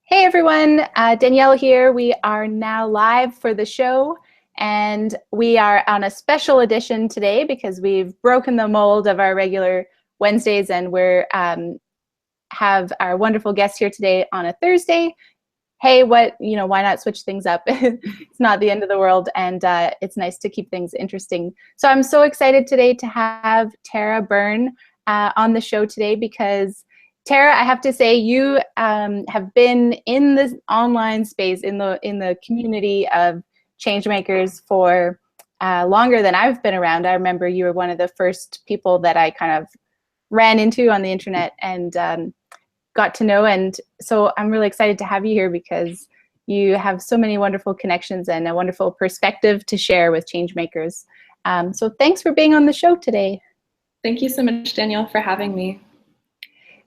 Hey everyone, Danielle here. We are now live for the show, and we are on a special edition today because we've broken the mold of our regular Wednesdays, and we're have our wonderful guest here today on a Thursday. Hey, why not switch things up? It's not the end of the world, and it's nice to keep things interesting. So I'm so excited today to have Tara Byrne on the show today because Tara, I have to say, you have been in this online space, in the community of Changemakers for longer than I've been around. I remember you were one of the first people that I kind of ran into on the internet and got to know. And so I'm really excited to have you here because you have so many wonderful connections and a wonderful perspective to share with Changemakers. So thanks for being on the show today. Thank you so much, Danielle, for having me.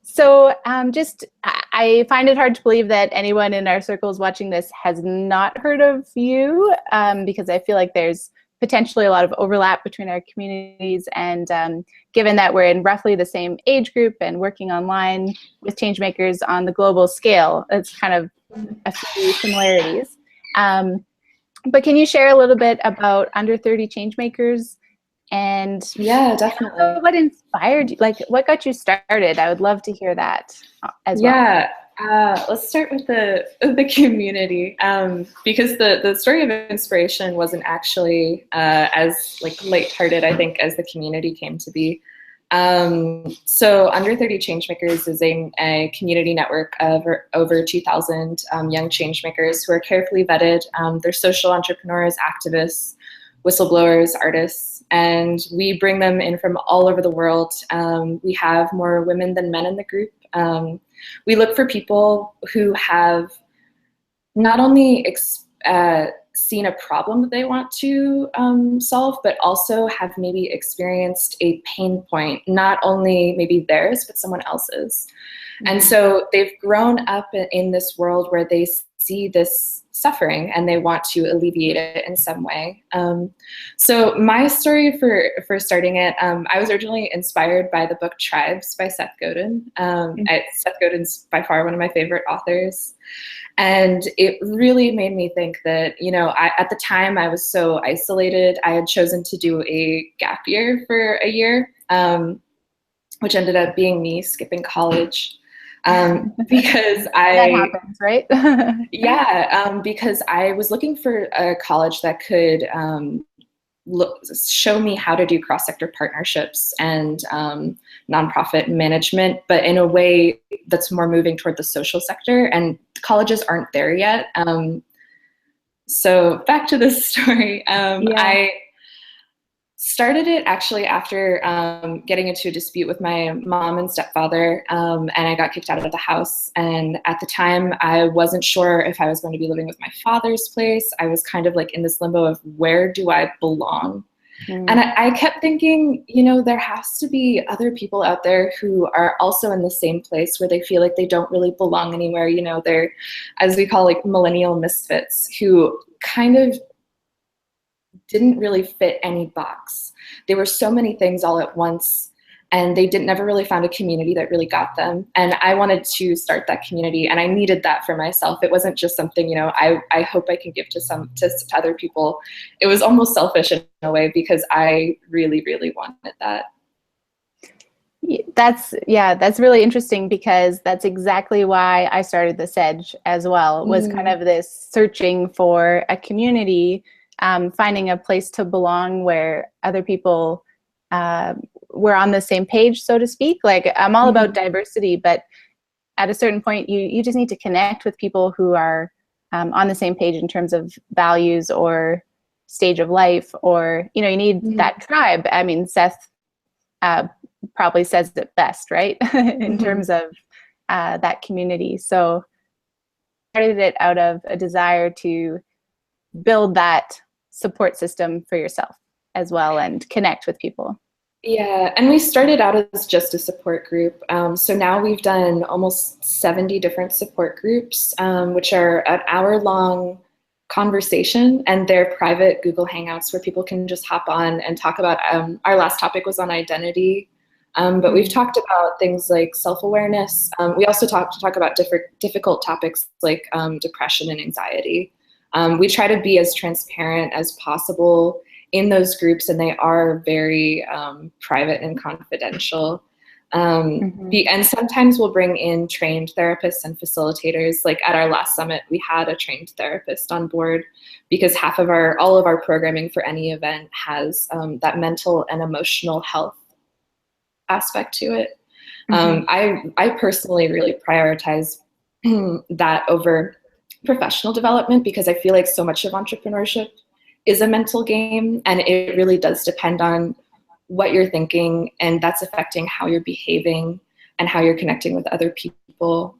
So I find it hard to believe that anyone in our circles watching this has not heard of you because I feel like there's potentially a lot of overlap between our communities, and given that we're in roughly the same age group and working online with Changemakers on the global scale, it's kind of a few similarities. But can you share a little bit about Under 30 Changemakers? And yeah, definitely. What inspired you? Like, what got you started? I would love to hear that as well. Yeah, let's start with the community because the story of inspiration wasn't actually as lighthearted, I think, as the community came to be. So Under 30 Changemakers is a community network of over 2,000 young changemakers who are carefully vetted. They're social entrepreneurs, activists, whistleblowers, artists, and we bring them in from all over the world. We have more women than men in the group. We look for people who have not only seen a problem that they want to solve, but also have maybe experienced a pain point, not only maybe theirs, but someone else's. Mm-hmm. And so they've grown up in this world where they see this suffering and they want to alleviate it in some way. So my story for starting it, I was originally inspired by the book Tribes by Seth Godin. Seth Godin's by far one of my favorite authors. And it really made me think that, at the time I was so isolated. I had chosen to do a gap year for a year, which ended up being me skipping college. Because that happens, right? Because I was looking for a college that could show me how to do cross-sector partnerships and nonprofit management, but in a way that's more moving toward the social sector, and colleges aren't there yet. So back to this story. I started it actually after getting into a dispute with my mom and stepfather, and I got kicked out of the house. And at the time, I wasn't sure if I was going to be living with my father's place. I was kind of like in this limbo of where do I belong? And I kept thinking, there has to be other people out there who are also in the same place where they feel like they don't really belong anywhere. They're, as we call, like millennial misfits who kind of didn't really fit any box. They were so many things all at once, and they never really found a community that really got them. And I wanted to start that community, and I needed that for myself. It wasn't just something, I hope I can give to other people. It was almost selfish in a way because I really, really wanted that. That's really interesting because that's exactly why I started the Sedge as well. It was kind of this searching for a community, finding a place to belong where other people were on the same page, so to speak. Like, I'm all about diversity, but at a certain point, you just need to connect with people who are on the same page in terms of values or stage of life, or, you need that tribe. I mean, Seth probably says it best, right? In terms of that community. So I started it out of a desire to build that support system for yourself as well and connect with people. Yeah, and we started out as just a support group. So now we've done almost 70 different support groups, which are an hour-long conversation, and they're private Google Hangouts where people can just hop on and talk about, our last topic was on identity. But we've talked about things like self-awareness. We also talk about difficult topics like depression and anxiety. We try to be as transparent as possible in those groups, and they are very private and confidential. And sometimes we'll bring in trained therapists and facilitators. Like at our last summit, we had a trained therapist on board because all of our programming for any event has that mental and emotional health aspect to it. I personally really prioritize that over professional development because I feel like so much of entrepreneurship is a mental game, and it really does depend on what you're thinking, and that's affecting how you're behaving and how you're connecting with other people.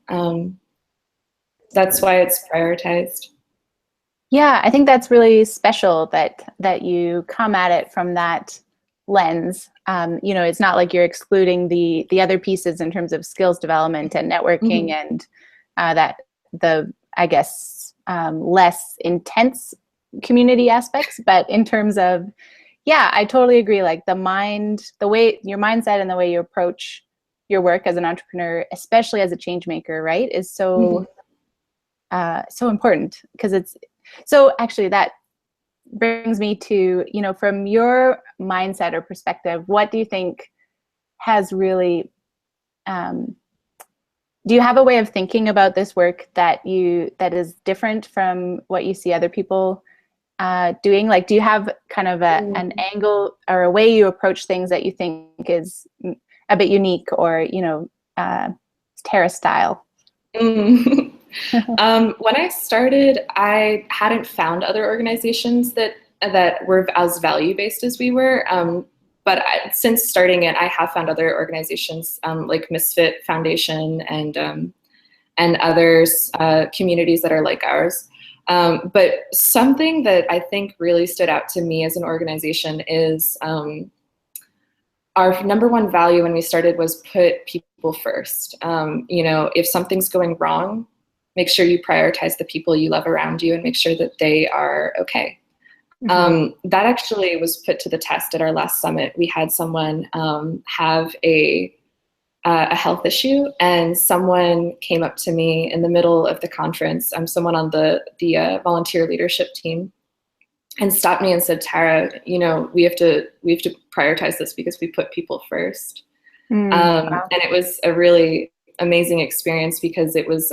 That's why it's prioritized. Yeah, I think that's really special that you come at it from that lens. It's not like you're excluding the other pieces in terms of skills development and networking and that the, I guess, less intense community aspects. But in terms of, yeah, I totally agree. Like the way your mindset and the way you approach your work as an entrepreneur, especially as a change maker, right, is so important because it's so actually that brings me to, from your mindset or perspective, what do you think has really, do you have a way of thinking about this work that is different from what you see other people doing? Like, do you have kind of an angle or a way you approach things that you think is a bit unique or, Tara style? When I started, I hadn't found other organizations that were as value-based as we were. But since starting it, I have found other organizations like Misfit Foundation and others, communities that are like ours. But something that I think really stood out to me as an organization is our number one value when we started was put people first. If something's going wrong, make sure you prioritize the people you love around you and make sure that they are okay. That actually was put to the test at our last summit. We had someone have a health issue, and someone came up to me in the middle of the conference, someone on the volunteer leadership team, and stopped me and said, "Tara, we have to prioritize this because we put people first." Wow. And it was a really amazing experience because it was,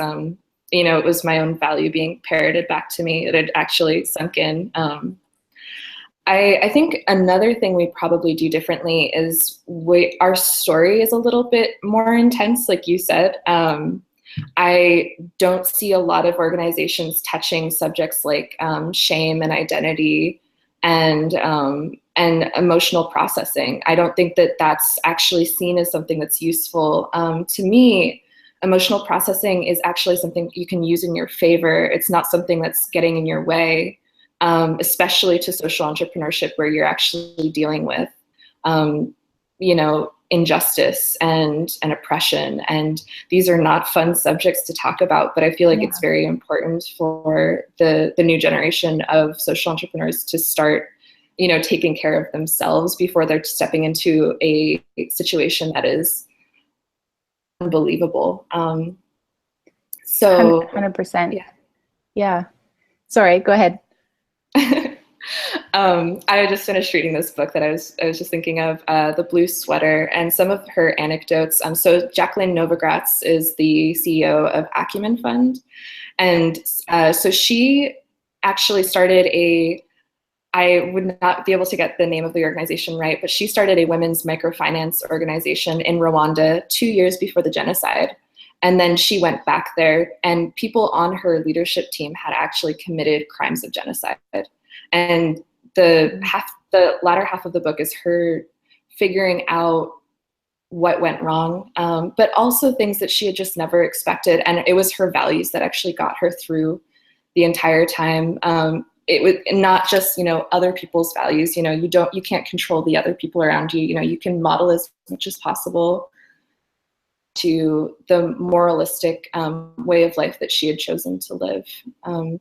it was my own value being parroted back to me. It had actually sunk in. I think another thing we probably do differently is our story is a little bit more intense, like you said. I don't see a lot of organizations touching subjects like shame and identity and emotional processing. I don't think that that's actually seen as something that's useful. To me, emotional processing is actually something you can use in your favor. It's not something that's getting in your way, especially to social entrepreneurship where you're actually dealing with, injustice and oppression. And these are not fun subjects to talk about, but I feel like it's very important for the new generation of social entrepreneurs to start, taking care of themselves before they're stepping into a situation that is unbelievable. So 100%. Yeah. Sorry, go ahead. I just finished reading this book that I was just thinking of, The Blue Sweater, and some of her anecdotes. So Jacqueline Novogratz is the CEO of Acumen Fund. And so she actually started I would not be able to get the name of the organization right, but she started a women's microfinance organization in Rwanda 2 years before the genocide. And then she went back there, and people on her leadership team had actually committed crimes of genocide. And the latter half of the book is her figuring out what went wrong, but also things that she had just never expected. And it was her values that actually got her through the entire time. It was not just, other people's values. You can't control the other people around you. You can model as much as possible to the moralistic way of life that she had chosen to live,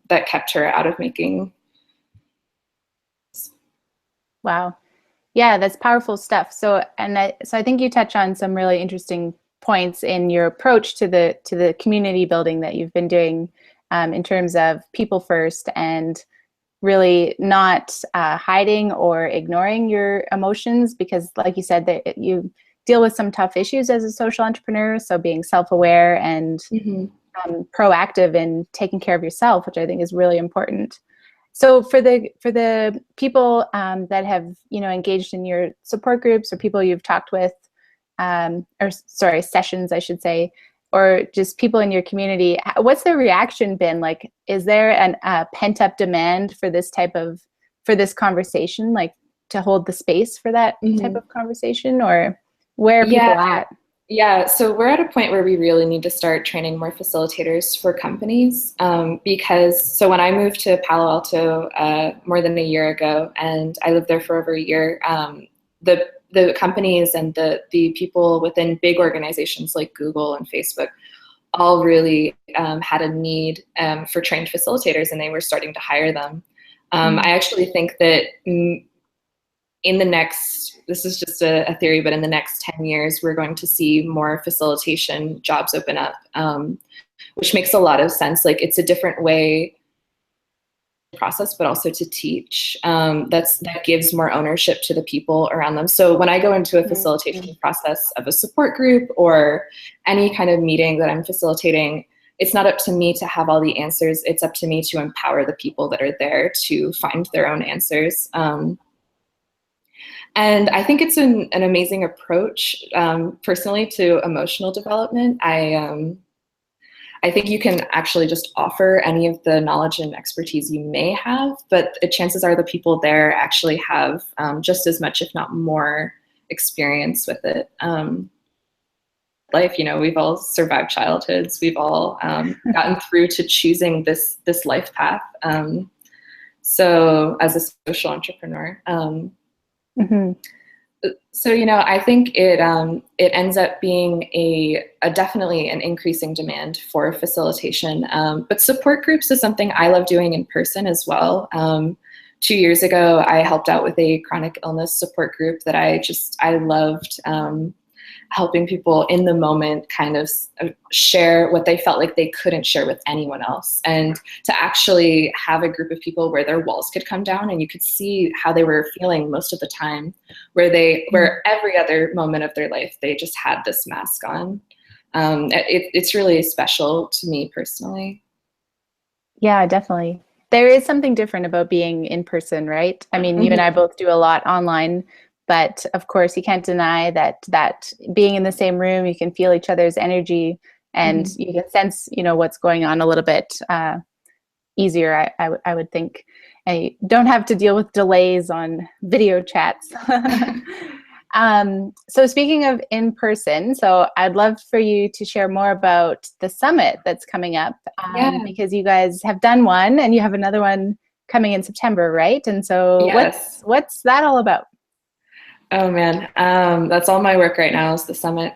that kept her out of making. Wow. Yeah, that's powerful stuff. So, so I think you touch on some really interesting points in your approach to the community building that you've been doing, in terms of people first and really not hiding or ignoring your emotions, because, like you said, that you deal with some tough issues as a social entrepreneur. So, being self-aware and Mm-hmm. proactive in taking care of yourself, which I think is really important. So for the people that have engaged in your support groups, or people you've talked with, or sorry, sessions, I should say, or just people in your community, what's their reaction been like? Is there a pent up demand for this conversation, like to hold the space for that type Mm-hmm. of conversation, or where are Yeah. people at? Yeah, so we're at a point where we really need to start training more facilitators for companies, because so when I moved to Palo Alto more than a year ago, and I lived there for over a year, the companies and the people within big organizations like Google and Facebook all really had a need for trained facilitators, and they were starting to hire them. I actually think that in the next, this is just a theory, but in the next 10 years, we're going to see more facilitation jobs open up, which makes a lot of sense. Like, it's a different way to process, but also to teach. That gives more ownership to the people around them. So when I go into a facilitation process of a support group or any kind of meeting that I'm facilitating, it's not up to me to have all the answers. It's up to me to empower the people that are there to find their own answers. And I think it's an amazing approach, personally, to emotional development. I think you can actually just offer any of the knowledge and expertise you may have, but the chances are the people there actually have just as much, if not more, experience with it. Life, we've all survived childhoods. We've all gotten through to choosing this life path. So as a social entrepreneur. Mm-hmm. So, I think it ends up being a definitely an increasing demand for facilitation. But support groups is something I love doing in person as well. 2 years ago, I helped out with a chronic illness support group that I loved. Helping people in the moment kind of share what they felt like they couldn't share with anyone else, and to actually have a group of people where their walls could come down and you could see how they were feeling most of the time, where every other moment of their life they just had this mask on. It's really special to me personally. Yeah, definitely. There is something different about being in person, right? I mean, you and I both do a lot online, but of course, you can't deny that being in the same room, you can feel each other's energy, and you can sense, what's going on a little bit easier. I would think. And you don't have to deal with delays on video chats. So speaking of in person, so I'd love for you to share more about the summit that's coming up, Yeah. because you guys have done one and you have another one coming in September, right? And so Yes. what's that all about? Oh man, that's all my work right now is the summit.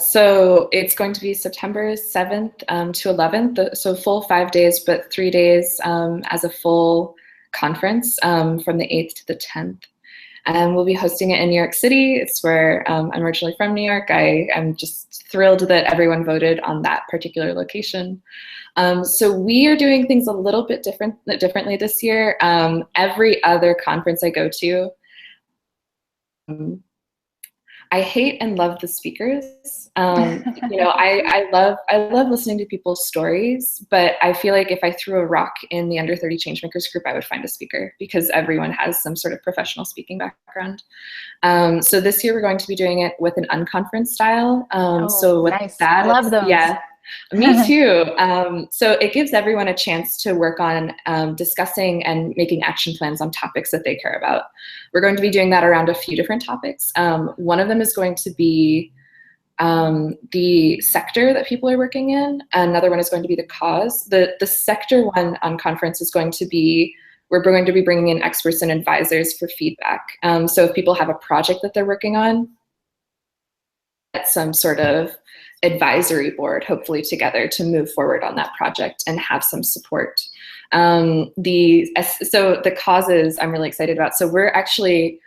So it's going to be September 7th to 11th, so full 5 days, but 3 days as a full conference from the 8th to the 10th. And we'll be hosting it in New York City. It's where I'm originally from, New York. I'm just thrilled that everyone voted on that particular location. So we are doing things a little bit differently this year. Every other conference I go to, I hate and love the speakers. I love listening to people's stories, but I feel like if I threw a rock in the under 30 Changemakers group, I would find a speaker because everyone has some sort of professional speaking background. So this year we're going to be doing it with an unconference style. So with nice. that, Love those. yeah. Me too. So it gives everyone a chance to work on discussing and making action plans on topics that they care about. We're going to be doing that around a few different topics. One of them is going to be the sector that people are working in. Another one is going to be the cause. The sector one on conference is going to be, we're going to be bringing in experts and advisors for feedback. So if people have a project that they're working on, get some sort of advisory board, hopefully together, to move forward on that project and have some support. So the causes I'm really excited about. So we're actually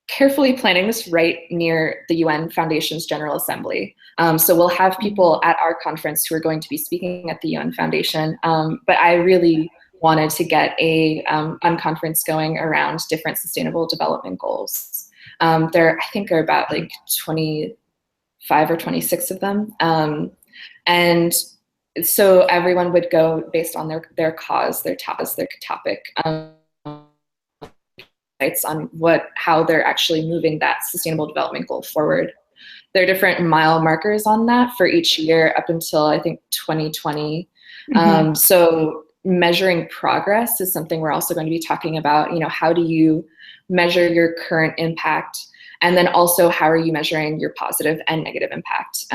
carefully planning this right near the UN Foundation's General Assembly. So we'll have people at our conference who are going to be speaking at the UN Foundation, but I really wanted to get a unconference going around different sustainable development goals. There, I think, are about like 25 or 26 of them. And so everyone would go based on their cause, their topic, on how they're actually moving that sustainable development goal forward. There are different mile markers on that for each year up until I think 2020. So measuring progress is something we're also going to be talking about. You know, how do you measure your current impact? And then also, how are you measuring your positive and negative impact?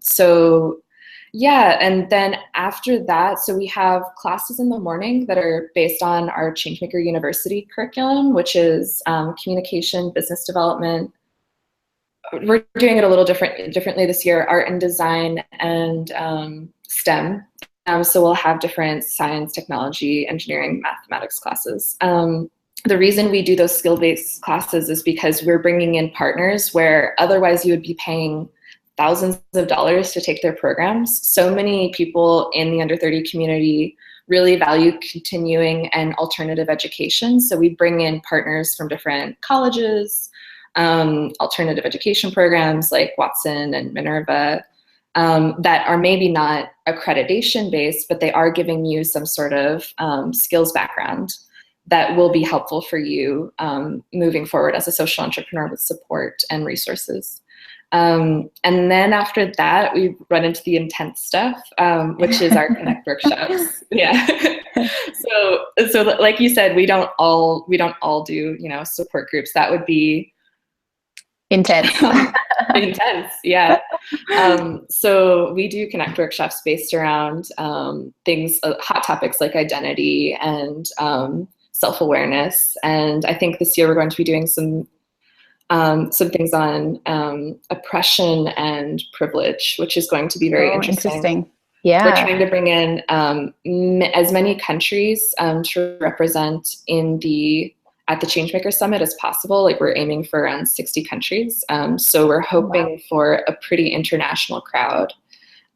So yeah, and then after that, so we have classes in the morning that are based on our Changemaker University curriculum, which is communication, business development. We're doing it a little differently this year, art and design and STEM. So we'll have different science, technology, engineering, mathematics classes. The reason we do those skill-based classes is because we're bringing in partners where otherwise you would be paying thousands of dollars to take their programs. So many people in the under 30 community really value continuing and alternative education. So we bring in partners from different colleges, alternative education programs like Watson and Minerva, that are maybe not accreditation based, but they are giving you some sort of skills background that will be helpful for you moving forward as a social entrepreneur with support and resources. And then after that, we run into the intense stuff, which is our Connect workshops. Yeah. So like you said, we don't all do, you know, support groups. That would be intense. Intense, yeah. So we do Connect workshops based around things, hot topics like identity and self-awareness. And I think this year we're going to be doing some things on oppression and privilege, which is going to be very interesting. Yeah. We're trying to bring in as many countries to represent at the Changemakers Summit as possible. Like, we're aiming for around 60 countries. So we're hoping for a pretty international crowd.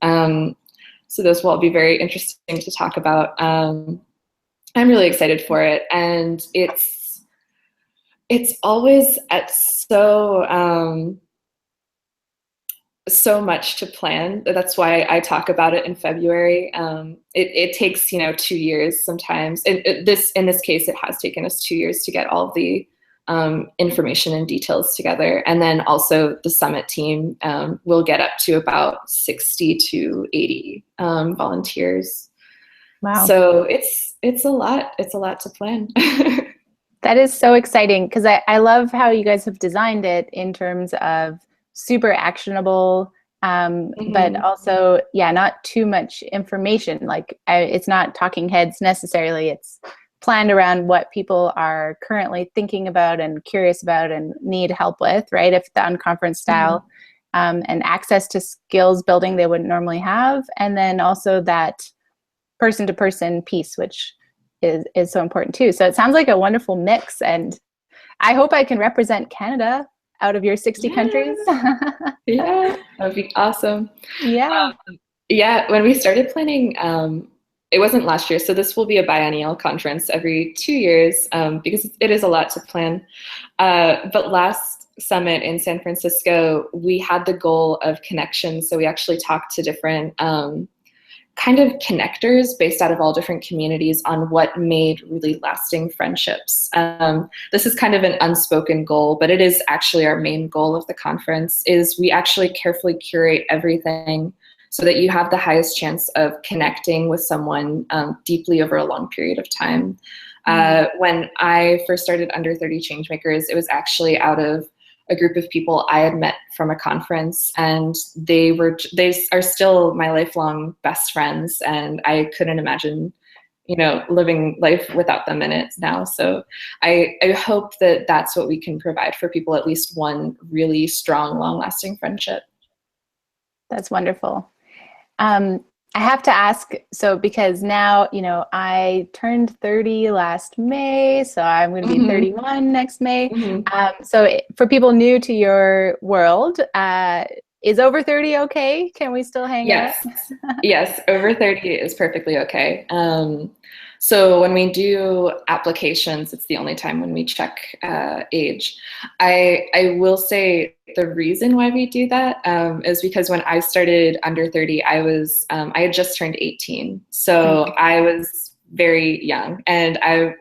So those will all be very interesting to talk about. I'm really excited for it. And it's always so much to plan. That's why I talk about it in February. It takes 2 years sometimes. In this case, it has taken us 2 years to get all of the information and details together. And then also the summit team will get up to about 60 to 80 volunteers. Wow. So it's a lot. It's a lot to plan. That is so exciting, because I love how you guys have designed it in terms of super actionable, but also, not too much information. Like, it's not talking heads necessarily. It's planned around what people are currently thinking about and curious about and need help with, right? If the unconference style, and access to skills building they wouldn't normally have. And then also that person-to-person piece, which is so important too. So it sounds like a wonderful mix, and I hope I can represent Canada out of your 60 countries. Yeah, that would be awesome. Yeah. When we started planning, it wasn't last year, so this will be a biennial conference every 2 years, because it is a lot to plan. But last summit in San Francisco, we had the goal of connection. So we actually talked to different kind of connectors based out of all different communities on what made really lasting friendships. This is kind of an unspoken goal, but it is actually our main goal of the conference. Is we actually carefully curate everything so that you have the highest chance of connecting with someone deeply over a long period of time. When I first started Under 30 Changemakers, it was actually out of a group of people I had met from a conference, and they are still my lifelong best friends, and I couldn't imagine, living life without them in it now. So I hope that that's what we can provide for people, at least one really strong, long-lasting friendship. That's wonderful. I have to ask, so because now, I turned 30 last May, so I'm going to be Hmm. 31 next May. Hmm. For people new to your world, is over 30 okay? Can we still hang out? Yes, yes, over 30 is perfectly okay. So when we do applications, it's the only time when we check age. I will say the reason why we do that is because when I started under 30, I had just turned 18. So Mhm. I was very young, and I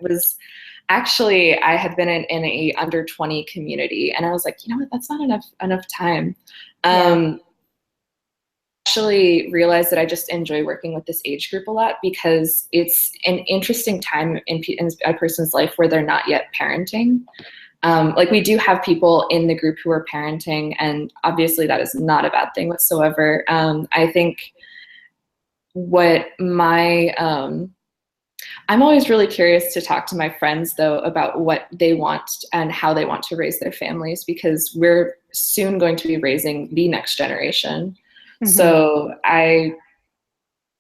had been in a under 20 community, and I was like, you know what, that's not enough time. Yeah. Actually realized that I just enjoy working with this age group a lot because it's an interesting time in a person's life where they're not yet parenting. Like, we do have people in the group who are parenting, and obviously that is not a bad thing whatsoever. I think what my I'm always really curious to talk to my friends, though, about what they want and how they want to raise their families, because we're soon going to be raising the next generation. Hmm. So I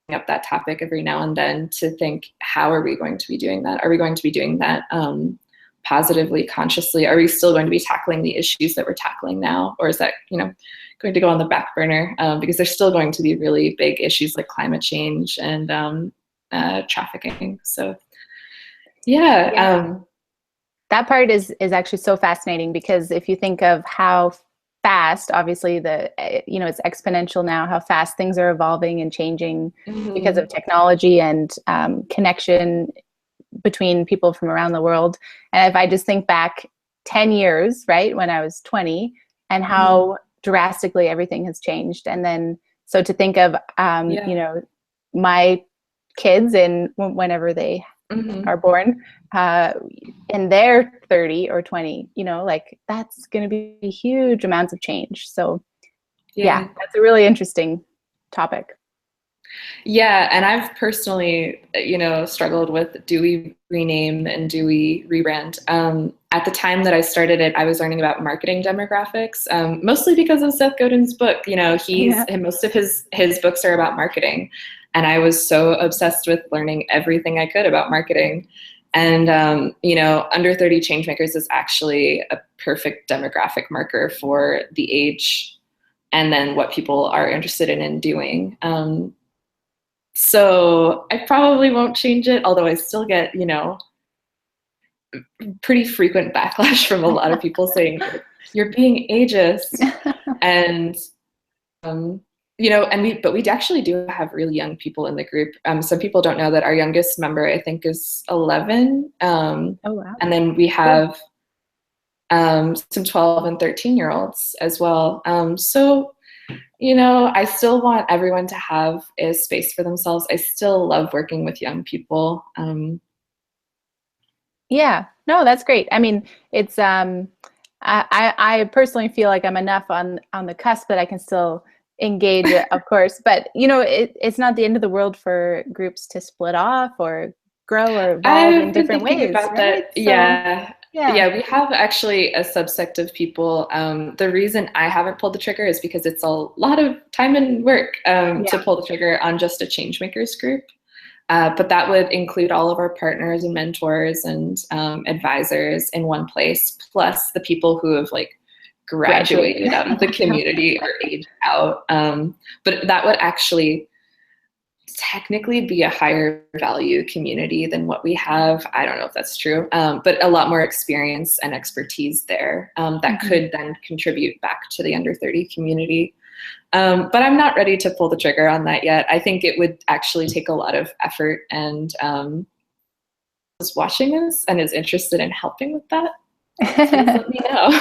bring up that topic every now and then to think, how are we going to be doing that? Are we going to be doing that positively, consciously? Are we still going to be tackling the issues that we're tackling now? Or is that, going to go on the back burner? Because there's still going to be really big issues like climate change and trafficking. So yeah. Yeah. That part is actually so fascinating because if you think of how fast, obviously it's exponential now, how fast things are evolving and changing because of Mhm. technology and connection between people from around the world. And if I just think back 10 years, right, when I was 20, and Mhm. how drastically everything has changed. And then, so to think of, Yeah. my kids in whenever they Mhm. are born, uh, and they're 30 or 20, like that's going to be huge amounts of change. So, yeah, Yeah. that's a really interesting topic. Yeah, and I've personally, struggled with, do we rename and do we rebrand? At the time that I started it, I was learning about marketing demographics, mostly because of Seth Godin's book. Yeah. Most of his books are about marketing, and I was so obsessed with learning everything I could about marketing. And under 30 Changemakers is actually a perfect demographic marker for the age and then what people are interested in doing. So I probably won't change it, although I still get, pretty frequent backlash from a lot of people saying you're being ageist. And but we actually do have really young people in the group. Some people don't know that our youngest member, I think, is 11. Oh, wow. And then we Cool. have some 12 and 13-year-olds as well. So I still want everyone to have a space for themselves. I still love working with young people. Yeah, no, that's great. I mean, it's I personally feel like I'm enough on the cusp that I can still engage, of course, but it's not the end of the world for groups to split off or grow or evolve in I've been different thinking ways, about right? that. So, Yeah. yeah. Yeah, we have actually a subsect of people. The reason I haven't pulled the trigger is because it's a lot of time and work to Yeah. pull the trigger on just a Changemakers group. But that would include all of our partners and mentors and advisors in one place, plus the people who have Graduated. graduated out of the community or aged out. But that would actually technically be a higher value community than what we have. I don't know if that's true, but a lot more experience and expertise there that Mhm. could then contribute back to the under 30 community. But I'm not ready to pull the trigger on that yet. I think it would actually take a lot of effort, and is watching this and is interested in helping with that, please let me know.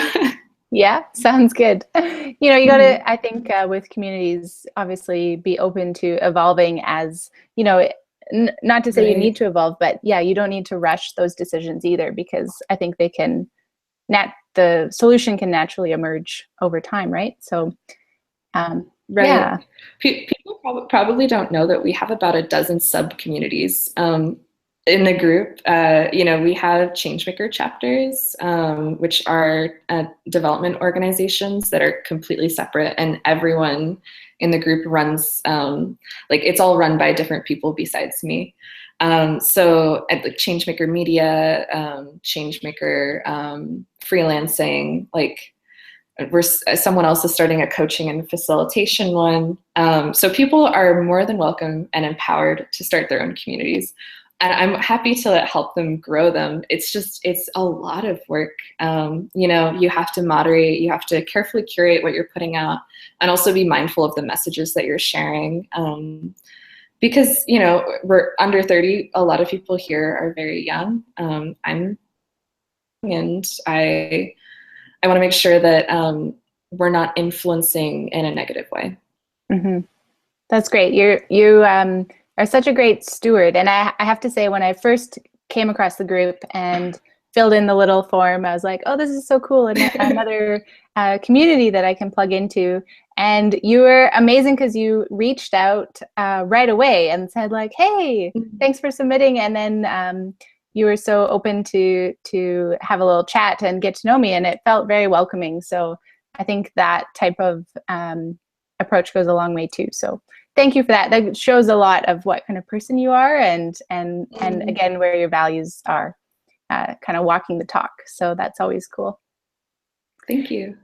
Yeah, sounds good. You got Mhm. to, I think, with communities, obviously be open to evolving as, not to say you need Right. to evolve, but yeah, you don't need to rush those decisions either because I think the solution can naturally emerge over time, right? So, Right. yeah. People probably don't know that we have about a dozen sub communities in the group. We have Changemaker chapters, which are development organizations that are completely separate, and everyone in the group runs, like it's all run by different people besides me. So at the Changemaker Media, Changemaker freelancing, like someone else is starting a coaching and facilitation one. So people are more than welcome and empowered to start their own communities. And I'm happy to help them grow them. It's a lot of work. You know, you have to moderate, you have to carefully curate what you're putting out, and also be mindful of the messages that you're sharing. Because, you know, we're under 30, a lot of people here are very young. I'm and I want to make sure that we're not influencing in a negative way. Mm-hmm. That's great. You are such a great steward. And I have to say, when I first came across the group and filled in the little form, I was like, oh, this is so cool. Another community that I can plug into. And you were amazing because you reached out right away and said like, hey, thanks for submitting. And then you were so open to have a little chat and get to know me, and it felt very welcoming. So I think that type of approach goes a long way too. So thank you for that. That shows a lot of what kind of person you are, and again, where your values are, kind of walking the talk. So that's always cool. Thank you.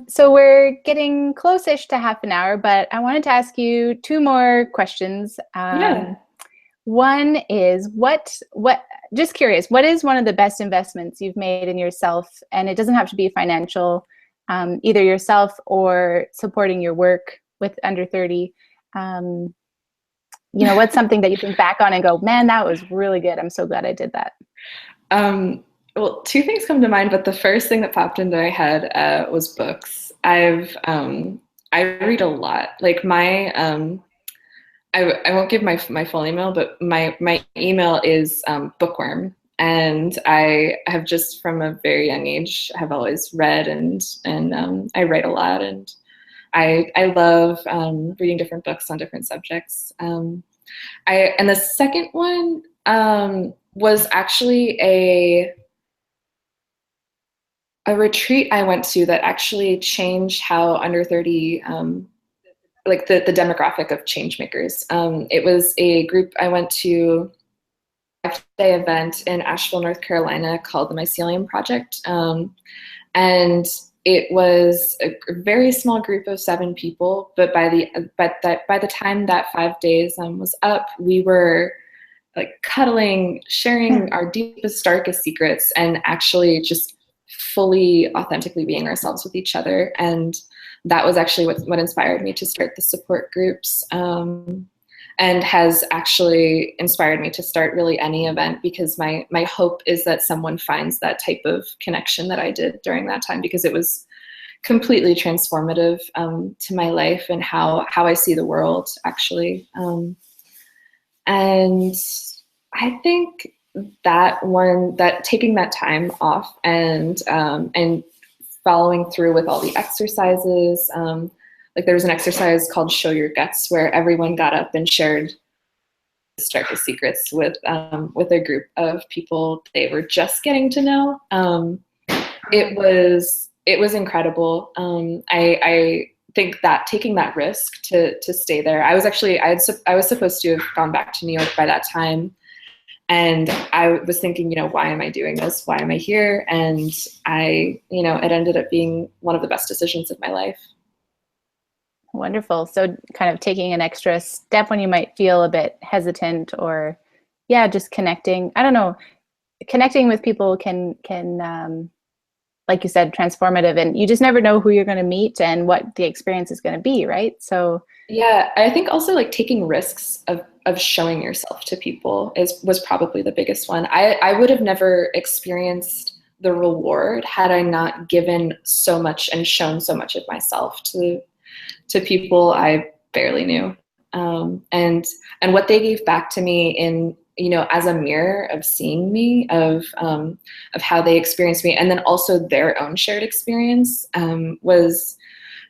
So we're getting close-ish to half an hour, but I wanted to ask you two more questions. Yeah. One is just curious, what is one of the best investments you've made in yourself? And it doesn't have to be financial, either yourself or supporting your work with under 30. You know, what's something that you think back on and go, man, that was really good. I'm so glad I did that. Well, two things come to mind, but the first thing that popped into my head was books. I read a lot. Like I won't give my full email, but my email is bookworm, and I have just from a very young age have always read, and I write a lot, and I love reading different books on different subjects. And the second one was actually a retreat I went to that actually changed how under 30, like the demographic of Changemakers. It was a group I went to, a 5-day event in Asheville, North Carolina called the Mycelium Project. And it was a very small group of 7 people, but by the time that 5 days was up, we were like cuddling, sharing our deepest, darkest secrets, and actually just fully authentically being ourselves with each other. And that was actually what inspired me to start the support groups, and has actually inspired me to start really any event, because my hope is that someone finds that type of connection that I did during that time, because it was completely transformative to my life and how I see the world, actually. And I think that one, that taking that time off and following through with all the exercises, like there was an exercise called Show Your Guts, where everyone got up and shared darkest secrets with a group of people they were just getting to know. It was incredible. I think that taking that risk to stay there, I was supposed to have gone back to New York by that time. And I was thinking, you know, why am I doing this? Why am I here? And it ended up being one of the best decisions of my life. Wonderful. So kind of taking an extra step when you might feel a bit hesitant, or just connecting. I don't know, connecting with people can like you said, transformative, and you just never know who you're going to meet and what the experience is going to be, right? So yeah, I think also like taking risks of showing yourself to people was probably the biggest one. I would have never experienced the reward had I not given so much and shown so much of myself to people I barely knew. And what they gave back to me in, you know, as a mirror of seeing me, of how they experienced me, and then also their own shared experience, was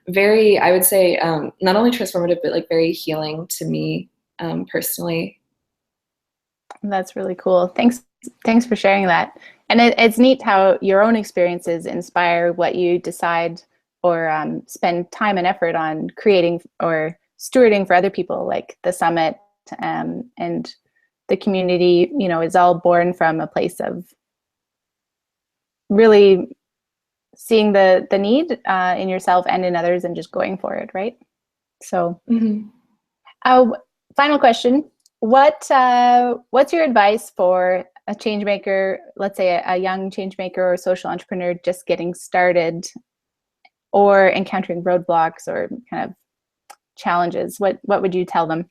very, I would say, not only transformative, but like very healing to me personally. That's really cool. Thanks for sharing that. And it's neat how your own experiences inspire what you decide spend time and effort on creating or stewarding for other people, like the summit, and the community, is all born from a place of really seeing the need in yourself and in others and just going for it, right? So final question. What's your advice for a change maker, let's say a young change maker or social entrepreneur just getting started or encountering roadblocks or kind of challenges? What would you tell them?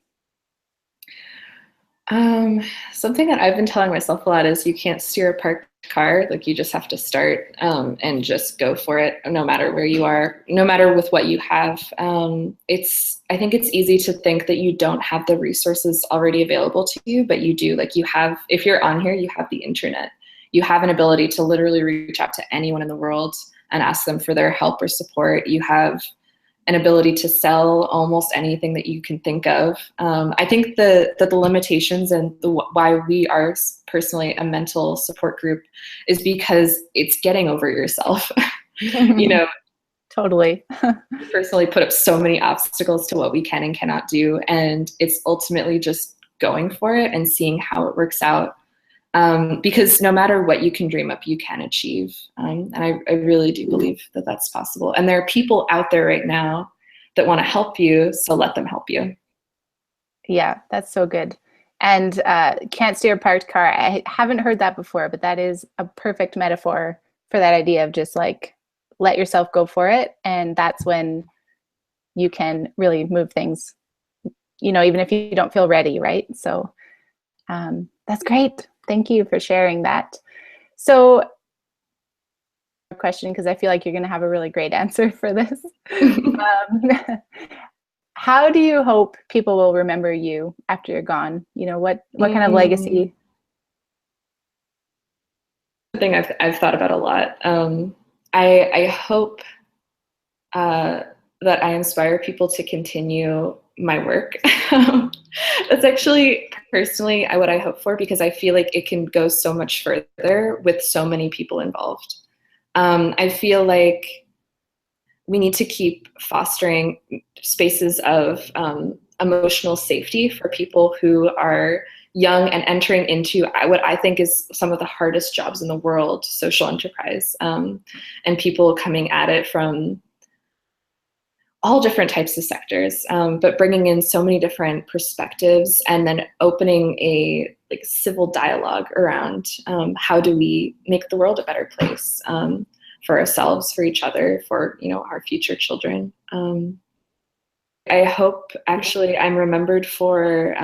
Something that I've been telling myself a lot is you can't steer a parked car. Like, you just have to start and just go for it, no matter where you are, no matter with what you have. I think it's easy to think that you don't have the resources already available to you, but you do. Like, you have, if you're on here, you have the internet. You have an ability to literally reach out to anyone in the world and ask them for their help or support. You have an ability to sell almost anything that you can think of. I think that the limitations and why we are personally a mental support group is because it's getting over yourself. Totally. We personally put up so many obstacles to what we can and cannot do, and it's ultimately just going for it and seeing how it works out. Because no matter what you can dream up, you can achieve. And I really do believe that that's possible. And there are people out there right now that want to help you, so let them help you. Yeah, that's so good. And can't steer a parked car. I haven't heard that before, but that is a perfect metaphor for that idea of just like, let yourself go for it. And that's when you can really move things, even if you don't feel ready, right? So that's great. Thank you for sharing that. So, question, because I feel like you're going to have a really great answer for this. How do you hope people will remember you after you're gone? What kind of legacy? Thing I've thought about a lot. I hope that I inspire people to continue my work. That's actually personally what I hope for, because I feel like it can go so much further with so many people involved. I feel like we need to keep fostering spaces of emotional safety for people who are young and entering into what I think is some of the hardest jobs in the world, social enterprise, and people coming at it from all different types of sectors, but bringing in so many different perspectives, and then opening a civil dialogue around how do we make the world a better place for ourselves, for each other, for our future children. I hope actually I'm remembered for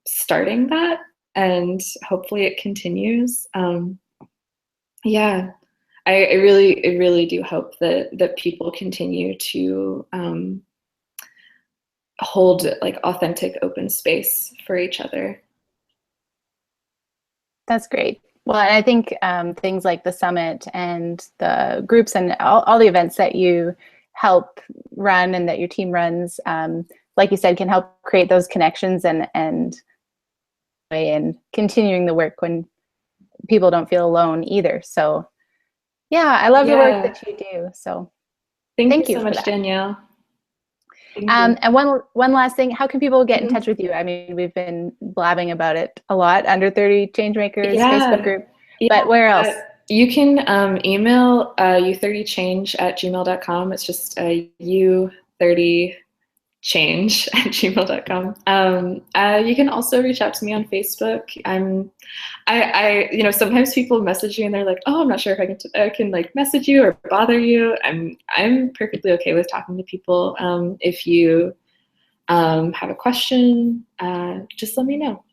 starting that, and hopefully it continues. Yeah. I really do hope that people continue to hold authentic, open space for each other. That's great. Well, I think things like the summit and the groups and all the events that you help run and that your team runs, like you said, can help create those connections and continuing the work when people don't feel alone either. So yeah, I love the work that you do. So thank you so much, Danielle. And one last thing, how can people get in touch with you? I mean, we've been blabbing about it a lot, Under 30 Changemakers Facebook group, but where else? You can email u30change@gmail.com. It's just u30change@gmail.com. You can also reach out to me on Facebook. Sometimes people message me and they're like, "Oh, I'm not sure if I can message you or bother you." I'm perfectly okay with talking to people. If you have a question, just let me know.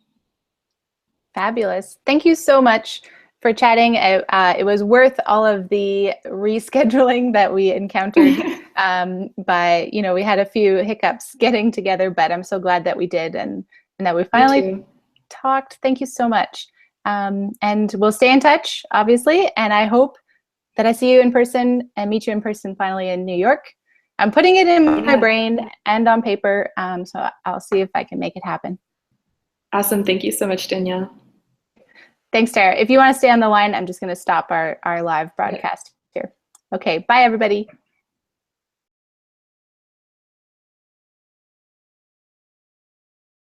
Fabulous. Thank you so much for chatting. It was worth all of the rescheduling that we encountered. But we had a few hiccups getting together, but I'm so glad that we did and that we finally talked. Thank you so much. And we'll stay in touch, obviously. And I hope that I see you in person and meet you in person finally in New York. I'm putting it in my brain and on paper. So I'll see if I can make it happen. Awesome. Thank you so much, Danielle. Thanks, Tara. If you want to stay on the line, I'm just going to stop our live broadcast here. Okay. Bye, everybody.